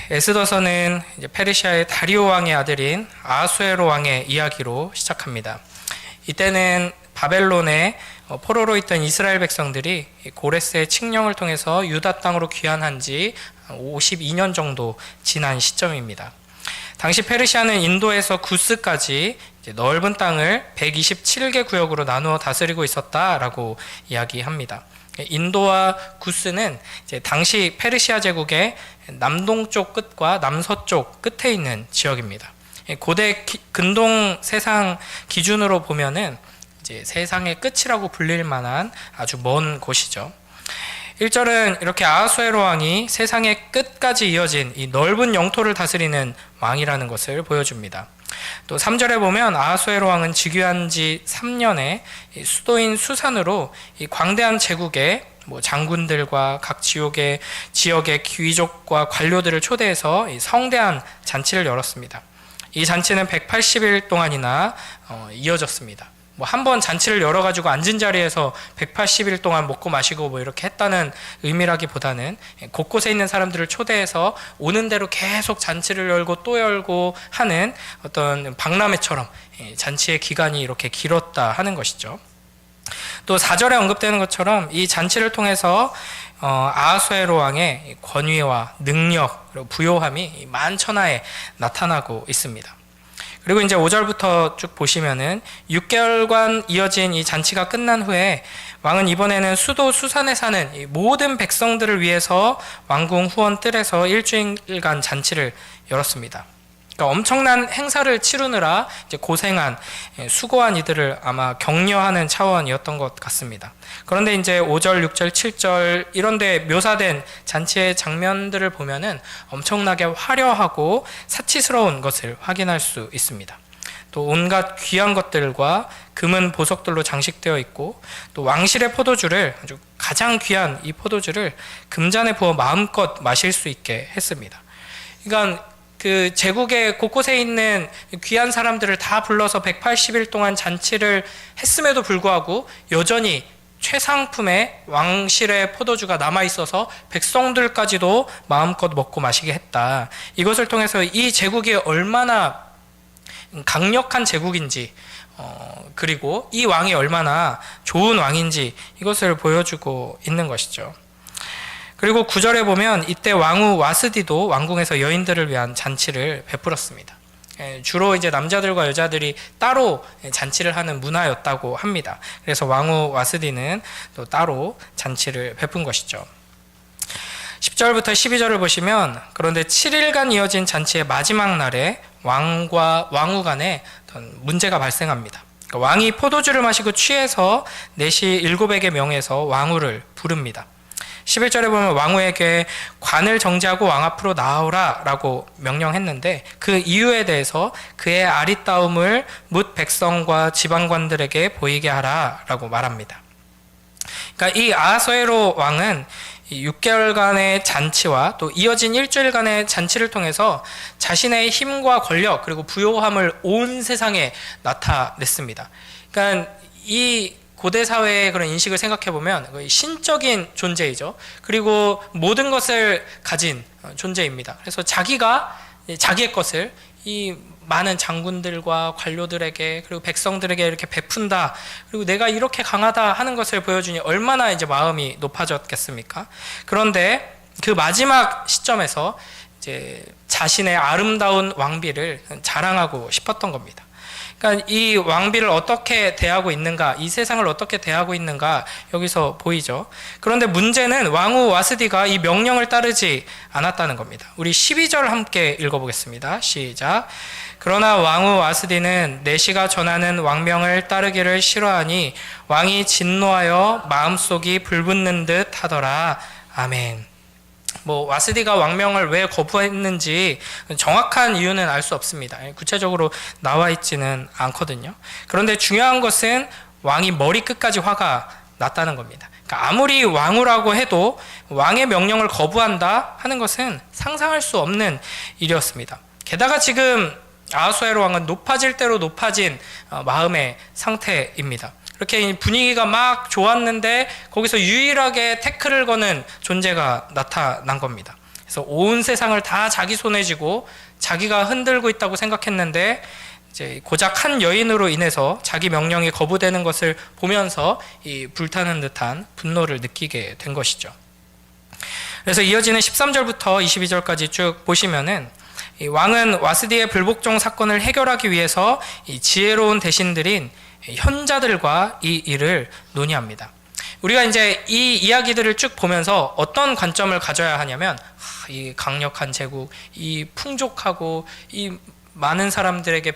에스더서는 이제 페르시아의 다리오 왕의 아들인 아하수에로 왕의 이야기로 시작합니다. 이때는 바벨론에 포로로 있던 이스라엘 백성들이 고레스의 칙령을 통해서 유다 땅으로 귀환한 지 52년 정도 지난 시점입니다. 당시 페르시아는 인도에서 구스까지 넓은 땅을 127개 구역으로 나누어 다스리고 있었다라고 이야기합니다. 인도와 구스는 이제 당시 페르시아 제국의 남동쪽 끝과 남서쪽 끝에 있는 지역입니다. 고대 근동 세상 기준으로 보면은 이제 세상의 끝이라고 불릴 만한 아주 먼 곳이죠. 1절은 이렇게 아하수에로 왕이 세상의 끝까지 이어진 이 넓은 영토를 다스리는 왕이라는 것을 보여줍니다. 또 3절에 보면 아하수에로 왕은 즉위한 지 3년에 수도인 수산으로 이 광대한 제국의 장군들과 각 지역의 귀족과 관료들을 초대해서 이 성대한 잔치를 열었습니다. 이 잔치는 180일 동안이나 이어졌습니다. 한 번 잔치를 열어가지고 앉은 자리에서 180일 동안 먹고 마시고 이렇게 했다는 의미라기보다는 곳곳에 있는 사람들을 초대해서 오는 대로 계속 잔치를 열고 또 열고 하는 어떤 박람회처럼 잔치의 기간이 이렇게 길었다 하는 것이죠. 또 4절에 언급되는 것처럼 이 잔치를 통해서 아하수에로 왕의 권위와 능력 그리고 부요함이 만천하에 나타나고 있습니다. 그리고 이제 5절부터 쭉 보시면은 6개월간 이어진 이 잔치가 끝난 후에 왕은 이번에는 수도 수산에 사는 이 모든 백성들을 위해서 왕궁 후원 뜰에서 일주일간 잔치를 열었습니다. 그러니까 엄청난 행사를 치르느라 이제 고생한 수고한 이들을 아마 격려하는 차원이었던 것 같습니다. 그런데 이제 5절, 6절, 7절 이런 데 묘사된 잔치의 장면들을 보면은 엄청나게 화려하고 사치스러운 것을 확인할 수 있습니다. 또 온갖 귀한 것들과 금은 보석들로 장식되어 있고 또 왕실의 포도주를 아주 가장 귀한 이 포도주를 금잔에 부어 마음껏 마실 수 있게 했습니다. 그러니까 그 제국의 곳곳에 있는 귀한 사람들을 다 불러서 180일 동안 잔치를 했음에도 불구하고 여전히 최상품의 왕실의 포도주가 남아있어서 백성들까지도 마음껏 먹고 마시게 했다. 이것을 통해서 이 제국이 얼마나 강력한 제국인지 그리고 이 왕이 얼마나 좋은 왕인지 이것을 보여주고 있는 것이죠. 그리고 9절에 보면 이때 왕후 와스디도 왕궁에서 여인들을 위한 잔치를 베풀었습니다. 주로 이제 남자들과 여자들이 따로 잔치를 하는 문화였다고 합니다. 그래서 왕후 와스디는 또 따로 잔치를 베푼 것이죠. 10절부터 12절을 보시면 그런데 7일간 이어진 잔치의 마지막 날에 왕과 왕후 간에 문제가 발생합니다. 그러니까 왕이 포도주를 마시고 취해서 내시 7에게 명해서 왕후를 부릅니다. 11절에 보면 왕후에게 관을 정지하고 왕 앞으로 나오라 라고 명령했는데 그 이유에 대해서 그의 아리따움을 뭇 백성과 지방관들에게 보이게 하라 라고 말합니다. 그러니까 이 아하수에로 왕은 6개월간의 잔치와 또 이어진 일주일간의 잔치를 통해서 자신의 힘과 권력 그리고 부요함을 온 세상에 나타냈습니다. 그러니까 이 고대 사회의 그런 인식을 생각해 보면 신적인 존재이죠. 그리고 모든 것을 가진 존재입니다. 그래서 자기가 자기의 것을 이 많은 장군들과 관료들에게 그리고 백성들에게 이렇게 베푼다. 그리고 내가 이렇게 강하다 하는 것을 보여주니 얼마나 이제 마음이 높아졌겠습니까? 그런데 그 마지막 시점에서 이제 자신의 아름다운 왕비를 자랑하고 싶었던 겁니다. 그러니까 이 왕비를 어떻게 대하고 있는가, 이 세상을 어떻게 대하고 있는가 여기서 보이죠. 그런데 문제는 왕후 와스디가 이 명령을 따르지 않았다는 겁니다. 우리 12절 함께 읽어보겠습니다. 시작. 그러나 왕후 와스디는 내시가 전하는 왕명을 따르기를 싫어하니 왕이 진노하여 마음속이 불붙는 듯 하더라. 아멘. 와스디가 왕명을 왜 거부했는지 정확한 이유는 알 수 없습니다. 구체적으로 나와 있지는 않거든요. 그런데 중요한 것은 왕이 머리끝까지 화가 났다는 겁니다. 그러니까 아무리 왕후라고 해도 왕의 명령을 거부한다 하는 것은 상상할 수 없는 일이었습니다. 게다가 지금 아하수에로 왕은 높아질 대로 높아진 마음의 상태입니다. 이렇게 분위기가 막 좋았는데 거기서 유일하게 태클을 거는 존재가 나타난 겁니다. 그래서 온 세상을 다 자기 손에 쥐고 자기가 흔들고 있다고 생각했는데 이제 고작 한 여인으로 인해서 자기 명령이 거부되는 것을 보면서 이 불타는 듯한 분노를 느끼게 된 것이죠. 그래서 이어지는 13절부터 22절까지 쭉 보시면은 이 왕은 와스디의 불복종 사건을 해결하기 위해서 이 지혜로운 대신들인 현자들과 이 일을 논의합니다. 우리가 이제 이 이야기들을 쭉 보면서 어떤 관점을 가져야 하냐면 이 강력한 제국, 이 풍족하고 이 많은 사람들에게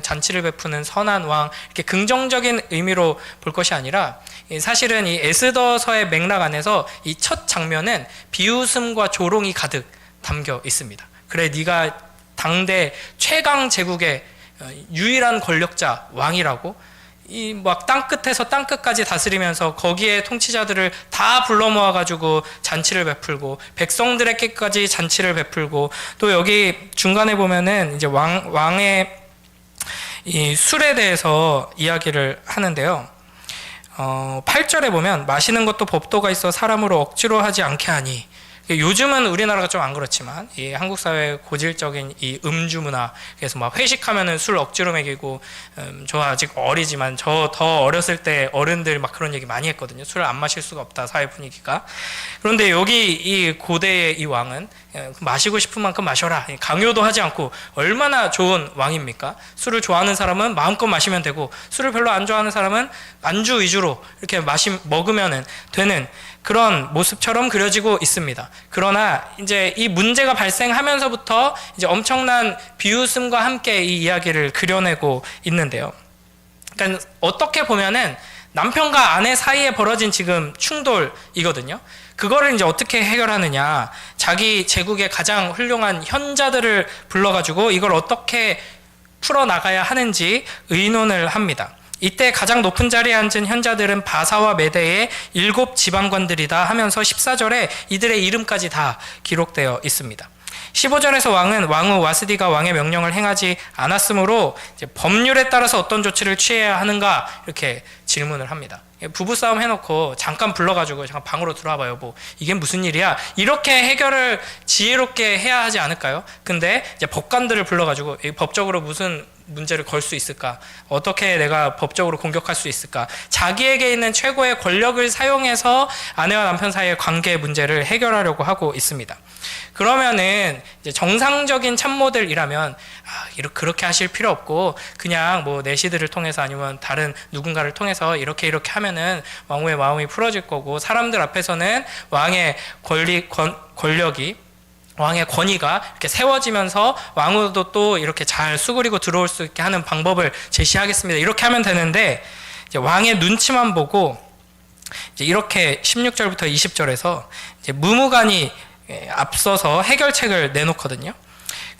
잔치를 베푸는 선한 왕, 이렇게 긍정적인 의미로 볼 것이 아니라 사실은 이 에스더서의 맥락 안에서 이 첫 장면은 비웃음과 조롱이 가득 담겨 있습니다. 그래, 네가 당대 최강 제국의 유일한 권력자 왕이라고 이 막 땅끝에서 땅끝까지 다스리면서 거기에 통치자들을 다 불러 모아가지고 잔치를 베풀고 백성들에게까지 잔치를 베풀고 또 여기 중간에 보면은 이제 왕의 이 술에 대해서 이야기를 하는데요. 8절에 보면 마시는 것도 법도가 있어 사람으로 억지로 하지 않게 하니, 요즘은 우리나라가 좀 안 그렇지만 이 한국 사회의 고질적인 이 음주 문화, 그래서 막 회식하면은 술 억지로 먹이고, 저 아직 어리지만 저 더 어렸을 때 어른들 막 그런 얘기 많이 했거든요. 술을 안 마실 수가 없다, 사회 분위기가. 그런데 여기 이 고대의 이 왕은 마시고 싶은 만큼 마셔라, 강요도 하지 않고 얼마나 좋은 왕입니까? 술을 좋아하는 사람은 마음껏 마시면 되고, 술을 별로 안 좋아하는 사람은 안주 위주로 이렇게 먹으면 되는 그런 모습처럼 그려지고 있습니다. 그러나 이제 이 문제가 발생하면서부터 이제 엄청난 비웃음과 함께 이 이야기를 그려내고 있는데요. 그러니까 어떻게 보면은 남편과 아내 사이에 벌어진 지금 충돌이거든요. 그거를 이제 어떻게 해결하느냐, 자기 제국의 가장 훌륭한 현자들을 불러가지고 이걸 어떻게 풀어나가야 하는지 의논을 합니다. 이때 가장 높은 자리에 앉은 현자들은 바사와 메대의 7 지방관들이다 하면서 14절에 이들의 이름까지 다 기록되어 있습니다. 15절에서 왕은 왕후 와스디가 왕의 명령을 행하지 않았으므로 이제 법률에 따라서 어떤 조치를 취해야 하는가 이렇게 질문을 합니다. 부부싸움 해놓고 잠깐 불러가지고 잠깐 방으로 들어와봐 여보, 이게 무슨 일이야, 이렇게 해결을 지혜롭게 해야 하지 않을까요? 근데 이제 법관들을 불러가지고 법적으로 무슨 문제를 걸 수 있을까, 어떻게 내가 법적으로 공격할 수 있을까, 자기에게 있는 최고의 권력을 사용해서 아내와 남편 사이의 관계 문제를 해결하려고 하고 있습니다. 그러면은 이제 정상적인 참모들이라면 그렇게 하실 필요 없고 그냥 뭐 내시들을 통해서 아니면 다른 누군가를 통해서 이렇게 하면은 왕후의 마음이 풀어질 거고, 사람들 앞에서는 왕의 권력이 왕의 권위가 이렇게 세워지면서 왕후도 또 이렇게 잘 수그리고 들어올 수 있게 하는 방법을 제시하겠습니다, 이렇게 하면 되는데, 이제 왕의 눈치만 보고 이제 이렇게 16절부터 20절에서 이제 무무간이 앞서서 해결책을 내놓거든요.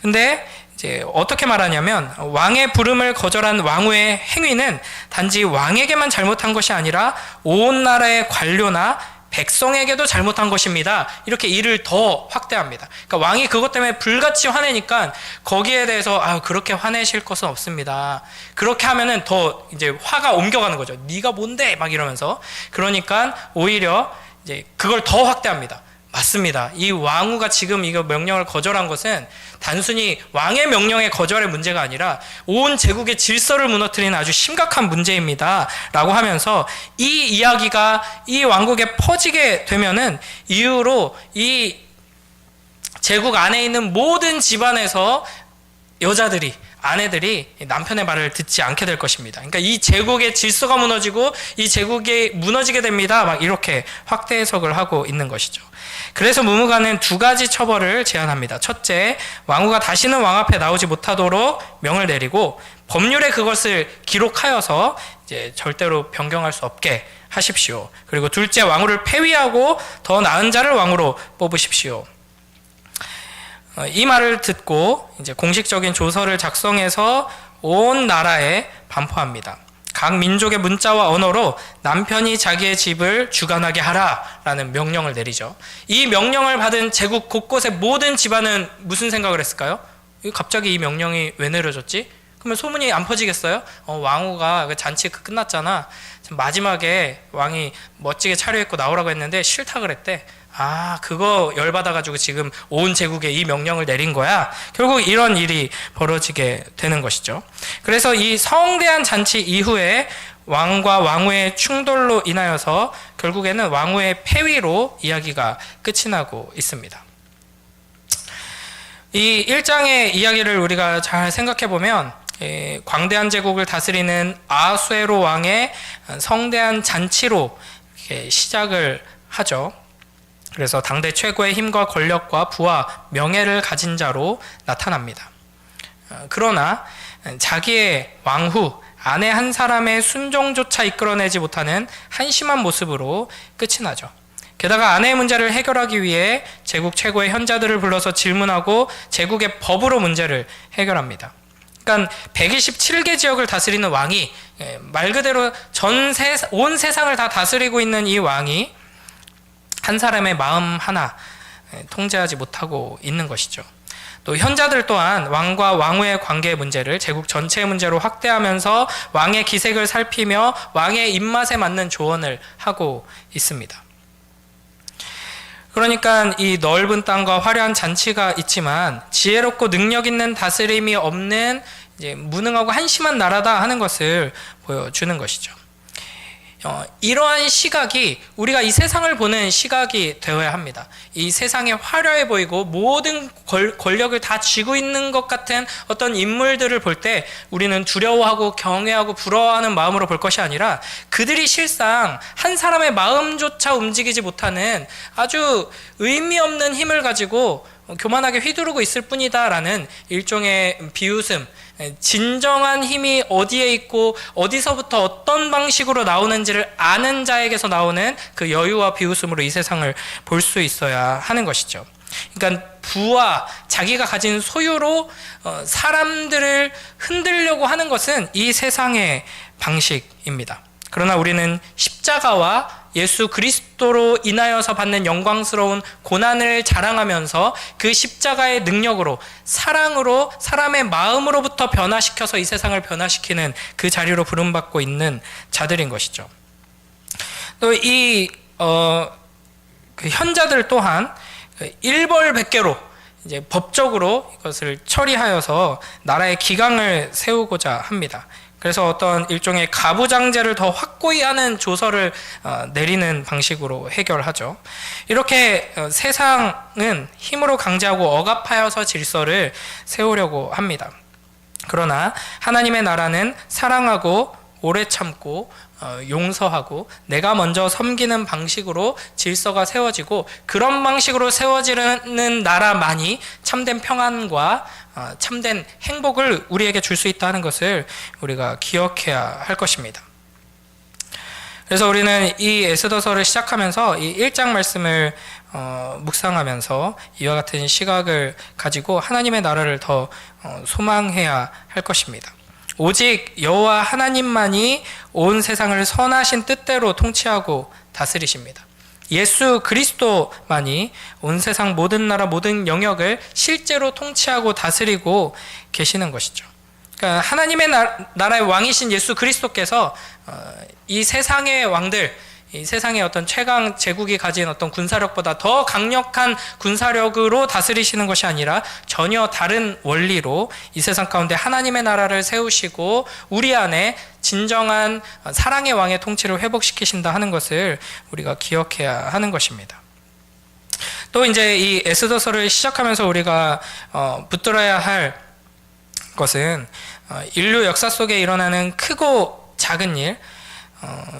근데 이제 어떻게 말하냐면, 왕의 부름을 거절한 왕후의 행위는 단지 왕에게만 잘못한 것이 아니라 온 나라의 관료나 백성에게도 잘못한 것입니다, 이렇게 일을 더 확대합니다. 그러니까 왕이 그것 때문에 불같이 화내니까 거기에 대해서 그렇게 화내실 것은 없습니다, 그렇게 하면은 더 이제 화가 옮겨가는 거죠. 네가 뭔데 막 이러면서. 그러니까 오히려 이제 그걸 더 확대합니다. 맞습니다. 이 왕후가 지금 이거 명령을 거절한 것은 단순히 왕의 명령의 거절의 문제가 아니라 온 제국의 질서를 무너뜨리는 아주 심각한 문제입니다 라고 하면서, 이 이야기가 이 왕국에 퍼지게 되면은 이후로 이 제국 안에 있는 모든 집안에서 여자들이, 아내들이 남편의 말을 듣지 않게 될 것입니다. 그러니까 이 제국의 질서가 무너지고 이 제국이 무너지게 됩니다, 막 이렇게 확대 해석을 하고 있는 것이죠. 그래서 무무간은 2가지 처벌을 제안합니다. 첫째, 왕후가 다시는 왕 앞에 나오지 못하도록 명을 내리고 법률에 그것을 기록하여서 이제 절대로 변경할 수 없게 하십시오. 그리고 둘째, 왕후를 폐위하고 더 나은 자를 왕으로 뽑으십시오. 이 말을 듣고 이제 공식적인 조서를 작성해서 온 나라에 반포합니다. 각 민족의 문자와 언어로 남편이 자기의 집을 주관하게 하라라는 명령을 내리죠. 이 명령을 받은 제국 곳곳의 모든 집안은 무슨 생각을 했을까요? 갑자기 이 명령이 왜 내려졌지? 그러면 소문이 안 퍼지겠어요? 왕후가 잔치 끝났잖아, 마지막에 왕이 멋지게 차려입고 나오라고 했는데 싫다 그랬대. 그거 열받아가지고 지금 온 제국에 이 명령을 내린 거야. 결국 이런 일이 벌어지게 되는 것이죠. 그래서 이 성대한 잔치 이후에 왕과 왕후의 충돌로 인하여서 결국에는 왕후의 폐위로 이야기가 끝이 나고 있습니다. 이 1장의 이야기를 우리가 잘 생각해 보면 광대한 제국을 다스리는 아수에로 왕의 성대한 잔치로 시작을 하죠. 그래서 당대 최고의 힘과 권력과 부와 명예를 가진 자로 나타납니다. 그러나 자기의 왕후, 아내 한 사람의 순종조차 이끌어내지 못하는 한심한 모습으로 끝이 나죠. 게다가 아내의 문제를 해결하기 위해 제국 최고의 현자들을 불러서 질문하고 제국의 법으로 문제를 해결합니다. 그러니까 127개 지역을 다스리는 왕이, 말 그대로 온 세상을 다 다스리고 있는 이 왕이 한 사람의 마음 하나 통제하지 못하고 있는 것이죠. 또 현자들 또한 왕과 왕후의 관계의 문제를 제국 전체의 문제로 확대하면서 왕의 기색을 살피며 왕의 입맛에 맞는 조언을 하고 있습니다. 그러니까 이 넓은 땅과 화려한 잔치가 있지만 지혜롭고 능력 있는 다스림이 없는 이제 무능하고 한심한 나라다 하는 것을 보여주는 것이죠. 이러한 시각이 우리가 이 세상을 보는 시각이 되어야 합니다. 이 세상에 화려해 보이고 모든 권력을 다 쥐고 있는 것 같은 어떤 인물들을 볼 때 우리는 두려워하고 경외하고 부러워하는 마음으로 볼 것이 아니라 그들이 실상 한 사람의 마음조차 움직이지 못하는 아주 의미 없는 힘을 가지고 교만하게 휘두르고 있을 뿐이다라는 일종의 비웃음, 진정한 힘이 어디에 있고 어디서부터 어떤 방식으로 나오는지를 아는 자에게서 나오는 그 여유와 비웃음으로 이 세상을 볼 수 있어야 하는 것이죠. 그러니까 부와 자기가 가진 소유로 사람들을 흔들려고 하는 것은 이 세상의 방식입니다. 그러나 우리는 십자가와 예수 그리스도로 인하여서 받는 영광스러운 고난을 자랑하면서 그 십자가의 능력으로, 사랑으로, 사람의 마음으로부터 변화시켜서 이 세상을 변화시키는 그 자리로 부름받고 있는 자들인 것이죠. 또 그 현자들 또한 일벌백계로 이제 법적으로 이것을 처리하여서 나라의 기강을 세우고자 합니다. 그래서 어떤 일종의 가부장제를 더 확고히 하는 조서를 내리는 방식으로 해결하죠. 이렇게 세상은 힘으로 강제하고 억압하여서 질서를 세우려고 합니다. 그러나 하나님의 나라는 사랑하고 오래 참고 용서하고 내가 먼저 섬기는 방식으로 질서가 세워지고 그런 방식으로 세워지는 나라만이 참된 평안과 참된 행복을 우리에게 줄 수 있다는 것을 우리가 기억해야 할 것입니다. 그래서 우리는 이 에스더서를 시작하면서 이 1장 말씀을 묵상하면서 이와 같은 시각을 가지고 하나님의 나라를 더 소망해야 할 것입니다. 오직 여호와 하나님만이 온 세상을 선하신 뜻대로 통치하고 다스리십니다. 예수 그리스도만이 온 세상 모든 나라 모든 영역을 실제로 통치하고 다스리고 계시는 것이죠. 그러니까 하나님의 나라의 왕이신 예수 그리스도께서 이 세상의 왕들, 이 세상의 어떤 최강 제국이 가진 어떤 군사력보다 더 강력한 군사력으로 다스리시는 것이 아니라 전혀 다른 원리로 이 세상 가운데 하나님의 나라를 세우시고 우리 안에 진정한 사랑의 왕의 통치를 회복시키신다 하는 것을 우리가 기억해야 하는 것입니다. 또 이제 이 에스더서를 시작하면서 우리가 붙들어야 할 것은 인류 역사 속에 일어나는 크고 작은 일,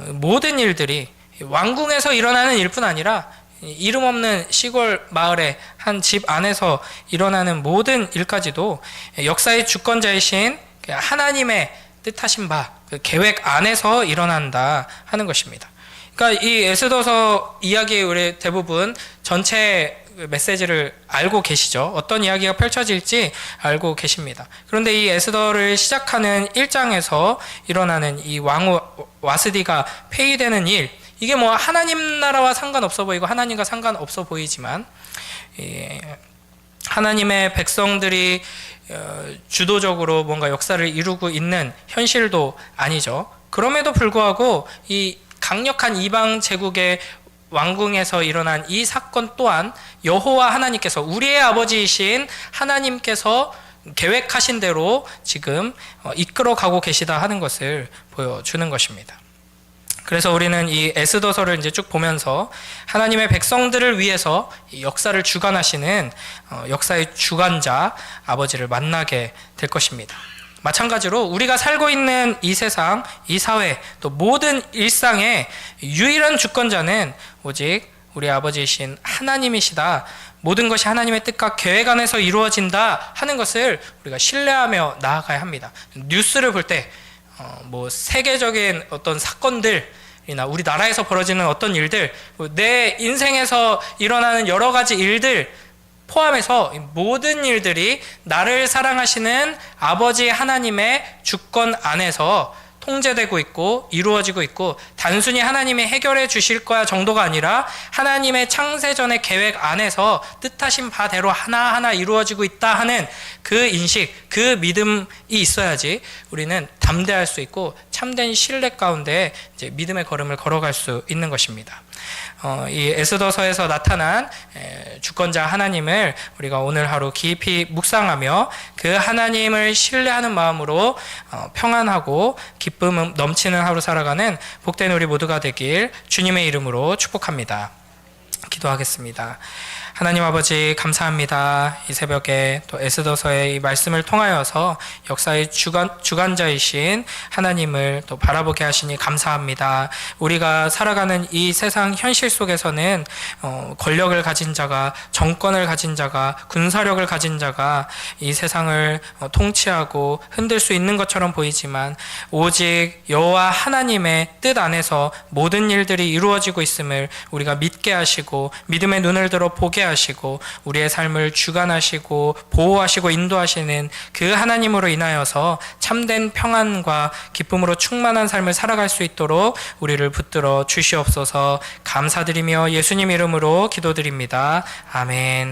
모든 일들이 왕궁에서 일어나는 일뿐 아니라 이름 없는 시골 마을의 한 집 안에서 일어나는 모든 일까지도 역사의 주권자이신 하나님의 뜻하신 바, 그 계획 안에서 일어난다 하는 것입니다. 그러니까 이 에스더서 이야기의 우리 대부분 전체 메시지를 알고 계시죠. 어떤 이야기가 펼쳐질지 알고 계십니다. 그런데 이 에스더를 시작하는 1장에서 일어나는 이 왕후 와스디가 폐위되는 일, 이게 뭐 하나님 나라와 상관없어 보이고 하나님과 상관없어 보이지만 하나님의 백성들이 주도적으로 뭔가 역사를 이루고 있는 현실도 아니죠. 그럼에도 불구하고 이 강력한 이방 제국의 왕궁에서 일어난 이 사건 또한 여호와 하나님께서, 우리의 아버지이신 하나님께서 계획하신 대로 지금 이끌어가고 계시다 하는 것을 보여주는 것입니다. 그래서 우리는 이 에스더서를 이제 쭉 보면서 하나님의 백성들을 위해서 이 역사를 주관하시는 역사의 주관자 아버지를 만나게 될 것입니다. 마찬가지로 우리가 살고 있는 이 세상, 이 사회, 또 모든 일상의 유일한 주권자는 오직 우리 아버지이신 하나님이시다. 모든 것이 하나님의 뜻과 계획 안에서 이루어진다 하는 것을 우리가 신뢰하며 나아가야 합니다. 뉴스를 볼 때 세계적인 어떤 사건들이나 우리 나라에서 벌어지는 어떤 일들, 내 인생에서 일어나는 여러 가지 일들 포함해서 모든 일들이 나를 사랑하시는 아버지 하나님의 주권 안에서 통제되고 있고 이루어지고 있고, 단순히 하나님이 해결해 주실 거야 정도가 아니라 하나님의 창세전의 계획 안에서 뜻하신 바대로 하나하나 이루어지고 있다 하는 그 인식, 그 믿음이 있어야지 우리는 담대할 수 있고 참된 신뢰 가운데 이제 믿음의 걸음을 걸어갈 수 있는 것입니다. 이 에스더서에서 나타난 주권자 하나님을 우리가 오늘 하루 깊이 묵상하며 그 하나님을 신뢰하는 마음으로 평안하고 기쁨 넘치는 하루 살아가는 복된 우리 모두가 되길 주님의 이름으로 축복합니다. 기도하겠습니다. 하나님 아버지 감사합니다. 이 새벽에 또 에스더서의 이 말씀을 통하여서 역사의 주관자이신 하나님을 또 바라보게 하시니 감사합니다. 우리가 살아가는 이 세상 현실 속에서는 권력을 가진 자가, 정권을 가진 자가, 군사력을 가진 자가 이 세상을 통치하고 흔들 수 있는 것처럼 보이지만 오직 여호와 하나님의 뜻 안에서 모든 일들이 이루어지고 있음을 우리가 믿게 하시고 믿음의 눈을 들어 보게 하시고 우리의 삶을 주관하시고 보호하시고 인도하시는 그 하나님으로 인하여서 참된 평안과 기쁨으로 충만한 삶을 살아갈 수 있도록 우리를 붙들어 주시옵소서. 감사드리며 예수님 이름으로 기도드립니다. 아멘.